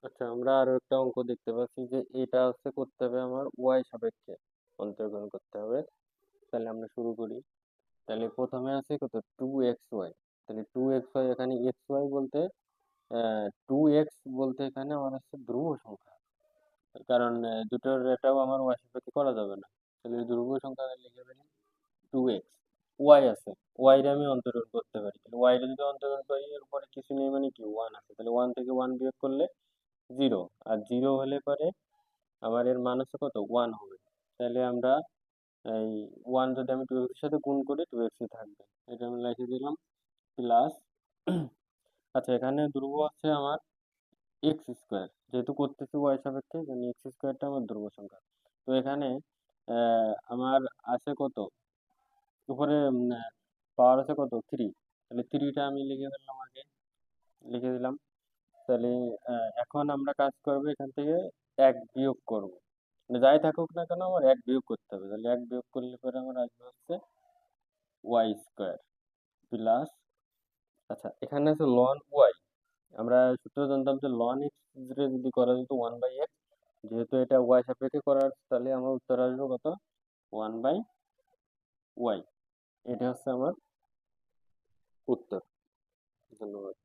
আচ্ছা, আমরা আরো একটা অঙ্ক দেখতে পাচ্ছি যে এটা হচ্ছে করতে হবে আমার ওয়াই সাপেক্ষে অন্তর্গ্রহণ করতে হবে। তাহলে আমরা শুরু করি। তাহলে প্রথমে আছে কত, 2xy। তাহলে 2xy, এখানে xy বলতে 2x বলতে এখানে আমার হচ্ছে ধ্রুব সংখ্যা। কারণ দুটোর এটাও আমার ওয়াই সাপেক্ষে করা যাবে না। তাহলে ধ্রুব সংখ্যা লিখে ফেলি 2x। ওয়াই আছে, ওয়াই রে আমি অন্তর্গ্রহণ করতে পারি। তাহলে ওয়াই রে যদি অন্তর্গ্রহণ করি, এর উপরে কিছু নেই মানে কি, ওয়ান আছে। তাহলে ওয়ান থেকে ওয়ান বিয়োগ করলে জিরো। আর জিরো হলে পরে আমার এর মান হচ্ছে কত, ওয়ান হবে। তাহলে আমরা এই ওয়ান যদি আমি টু এক্স এর সাথে গুণ করি, টু এক্স থাকবে। এটা আমি লিখে দিলাম প্লাস। আচ্ছা, এখানে ধ্রুব আছে আমার এক্স স্কোয়ার, যেহেতু করতেছি ওয়াই সাপেক্ষে, এক্স স্কোয়ারটা আমার ধ্রুব সংখ্যা। তো এখানে আমার আছে কত, উপরে পাওয়ার আছে কত, থ্রি। তাহলে থ্রিটা আমি লিখে ফেললাম আগে, লিখে দিলাম। তাহলে এখন আমরা কাজ করবো, এখান থেকে এক বিয়োগ করব। মানে যাই থাকুক না কেন আমার এক বিয়োগ করতে হবে। তাহলে এক বিয়োগ করলে পরে আমার আসবে হচ্ছে ওয়াই স্কোয়ার প্লাস। আচ্ছা, এখানে আছে লন ওয়াই। আমরা সূত্র জানতাম যে লন এক্স যদি করা যেত ওয়ান বাই এক্স, যেহেতু এটা ওয়াই সাপেক্ষে করার, তাহলে আমার উত্তর আসবে কত, ওয়ান বাই ওয়াই। এটা হচ্ছে আমার উত্তর। ধন্যবাদ।